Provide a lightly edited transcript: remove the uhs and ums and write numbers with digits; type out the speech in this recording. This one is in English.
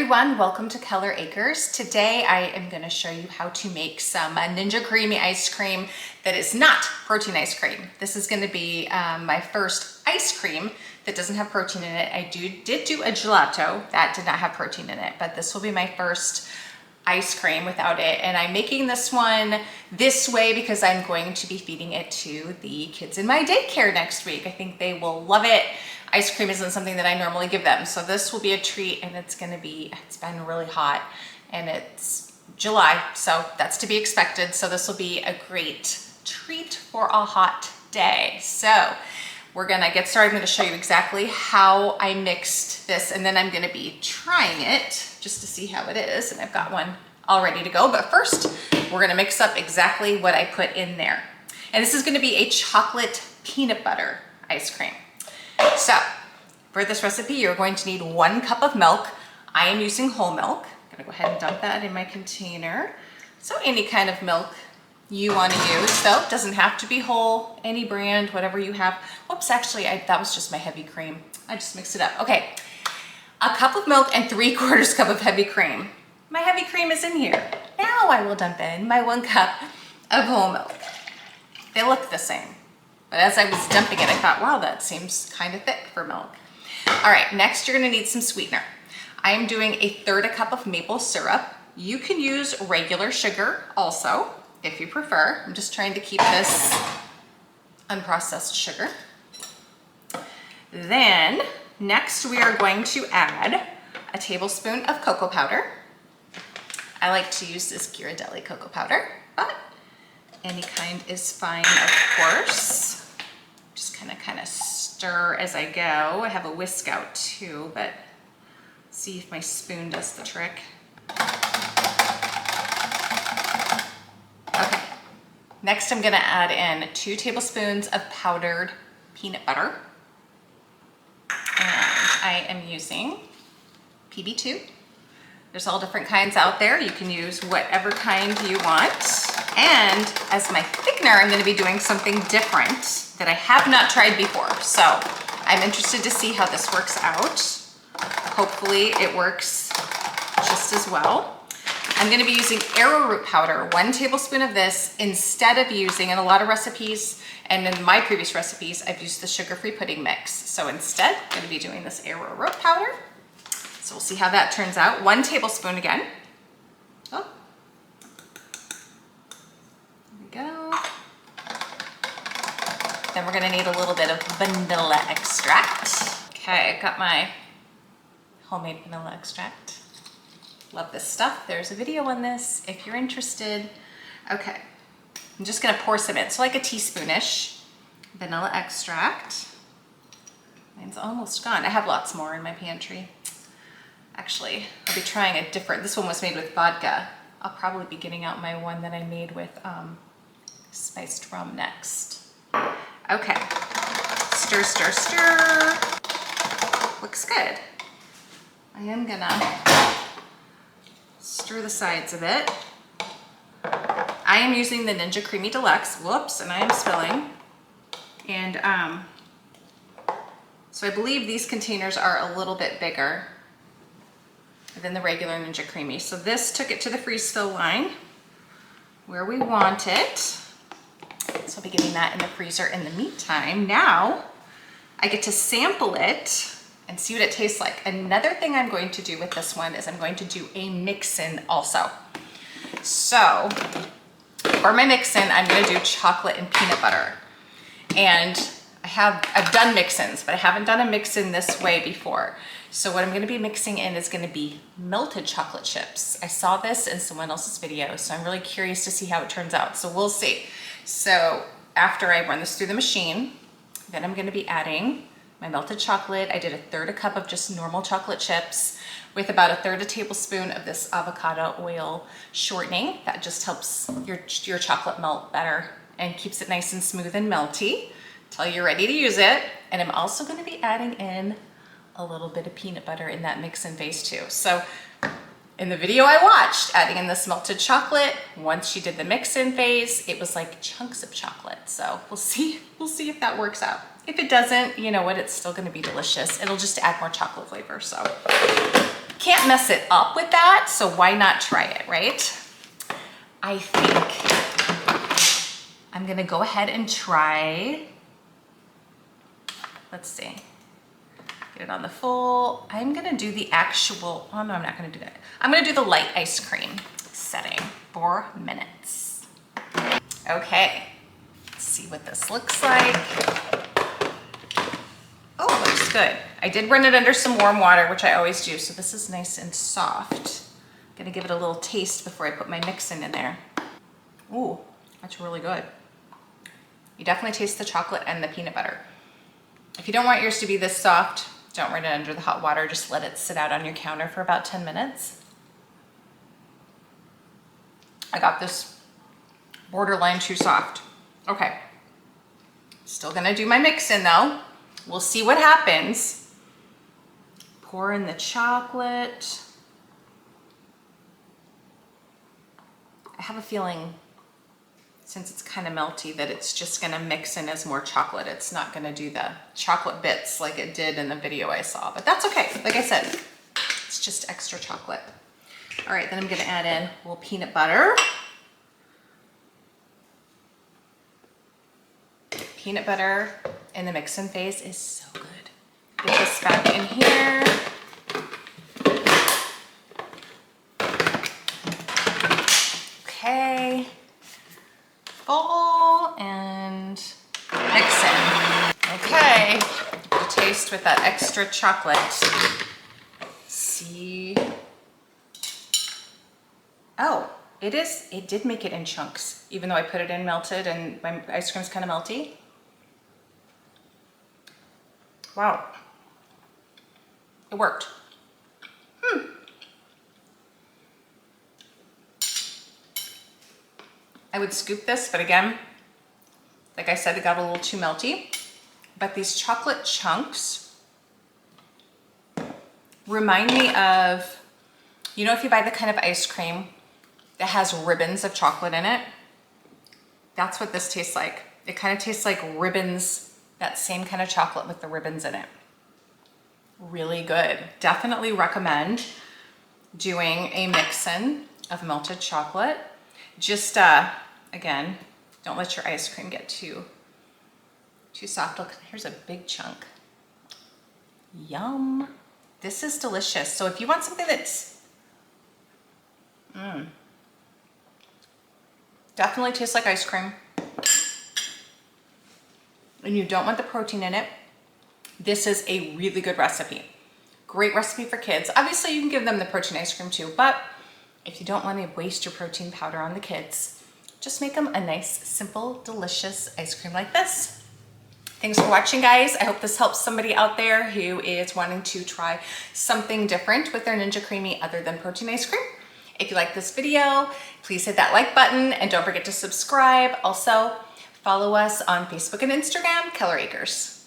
everyone, welcome to Keller Acres. Today I am going to show you how to make some Ninja Creami ice cream that is not protein ice cream. This is going to be my first ice cream that doesn't have protein in it. I did do a gelato that did not have protein in it, but this will be my first ice cream without it. And I'm making this one this way because I'm going to be feeding it to the kids in my daycare next week. I think they will love it. Ice cream isn't something that I normally give them. So this will be a treat, and it's been really hot and it's July, so that's to be expected. So this will be a great treat for a hot day. So we're gonna get started. I'm gonna show you exactly how I mixed this, and then I'm gonna be trying it just to see how it is. And I've got one all ready to go. But first, we're gonna mix up exactly what I put in there. And this is gonna be a chocolate peanut butter ice cream. So for this recipe, you're going to need 1 cup of milk. I am using whole milk. I'm gonna go ahead and dump that in my container. So any kind of milk you want to use, though, it doesn't have to be whole, any brand, whatever you have. Whoops, actually, that was just my heavy cream. I just mixed it up. Okay, a cup of milk and 3/4 cup of heavy cream. My heavy cream is in here. Now I will dump in my 1 cup of whole milk. They look the same. But as I was dumping it, I thought, wow, that seems kind of thick for milk. All right, next you're gonna need some sweetener. I am doing 1/3 cup of maple syrup. You can use regular sugar also, if you prefer. I'm just trying to keep this unprocessed sugar. Then, next we are going to add a tablespoon of cocoa powder. I like to use this Ghirardelli cocoa powder, but any kind is fine, of course. Just kind of stir as I go. I have a whisk out too, but see if my spoon does the trick. Okay, next I'm gonna add in 2 tablespoons of powdered peanut butter. And I am using PB2. There's all different kinds out there. You can use whatever kind you want. And as my thickener, I'm gonna be doing something different that I have not tried before. So I'm interested to see how this works out. Hopefully it works just as well. I'm gonna be using arrowroot powder, 1 tablespoon of this, instead of using, in a lot of recipes, and in my previous recipes, I've used the sugar-free pudding mix. So instead, I'm gonna be doing this arrowroot powder. So we'll see how that turns out. 1 tablespoon again. Oh. There we go. Then we're gonna need a little bit of vanilla extract. Okay, I've got my homemade vanilla extract. Love this stuff. There's a video on this if you're interested. Okay, I'm just gonna pour some in. So like a teaspoonish vanilla extract. Mine's almost gone. I have lots more in my pantry. Actually, I'll be trying a different, this one was made with vodka. I'll probably be getting out my one that I made with spiced rum next. Okay, stir, stir, stir. Looks good. I am gonna stir the sides of it. I am using the Ninja Creami Deluxe. Whoops, and I am spilling. And so I believe these containers are a little bit bigger than the regular Ninja Creami. So this took it to the freeze fill line where we want it. So I'll be getting that in the freezer in the meantime. Now I get to sample it and see what it tastes like. Another thing I'm going to do with this one is I'm going to do a mix-in also. So for my mix-in, I'm gonna do chocolate and peanut butter. And I've done mix-ins, but I haven't done a mix-in this way before. So what I'm gonna be mixing in is gonna be melted chocolate chips. I saw this in someone else's video, so I'm really curious to see how it turns out. So we'll see. So after I run this through the machine, then I'm gonna be adding my melted chocolate. I did 1/3 cup of just normal chocolate chips with about 1/3 tablespoon of this avocado oil shortening. That just helps your chocolate melt better and keeps it nice and smooth and melty until you're ready to use it. And I'm also gonna be adding in a little bit of peanut butter in that mix-in phase too. So in the video I watched, adding in this melted chocolate, once she did the mix-in phase, it was like chunks of chocolate. So we'll see if that works out. If it doesn't, you know what, it's still gonna be delicious. It'll just add more chocolate flavor, so can't mess it up with that, so why not try it, right? I think I'm gonna go ahead and try, let's see, get it on the full. I'm gonna do the actual, oh no, I'm not gonna do that. I'm gonna do the light ice cream setting, 4 minutes. Okay, let's see what this looks like. Oh, it looks good. I did run it under some warm water, which I always do, so this is nice and soft. I'm gonna give it a little taste before I put my mix-in in there. Ooh, that's really good. You definitely taste the chocolate and the peanut butter. If you don't want yours to be this soft, don't run it under the hot water, just let it sit out on your counter for about 10 minutes. I got this borderline too soft. Okay, still gonna do my mix-in though. We'll see what happens. Pour in the chocolate. I have a feeling, since it's kind of melty, that it's just gonna mix in as more chocolate. It's not gonna do the chocolate bits like it did in the video I saw, but that's okay. Like I said, it's just extra chocolate. All right, then I'm gonna add in a little peanut butter. Peanut butter in the mix-in phase is so good. Get this back in here. Okay, full and mix in. Okay, the taste with that extra chocolate. See, oh, it did make it in chunks, even though I put it in melted and my ice cream's kind of melty. Wow, it worked. I would scoop this, but again, like I said, it got a little too melty. But these chocolate chunks remind me of, you know, if you buy the kind of ice cream that has ribbons of chocolate in it, that's what this tastes like. It kind of tastes like ribbons, that same kind of chocolate with the ribbons in it. Really good. Definitely recommend doing a mix-in of melted chocolate. Just, again, don't let your ice cream get too soft. Look, here's a big chunk. Yum. This is delicious. So if you want something that's, definitely tastes like ice cream, and you don't want the protein in it, this is a really good recipe. Great recipe for kids. Obviously you can give them the protein ice cream too, but if you don't want to waste your protein powder on the kids, just make them a nice, simple, delicious ice cream like this. Thanks for watching, guys. I hope this helps somebody out there who is wanting to try something different with their Ninja Creami other than protein ice cream. If you like this video, please hit that like button and don't forget to subscribe. Also, follow us on Facebook and Instagram, Keller Acres.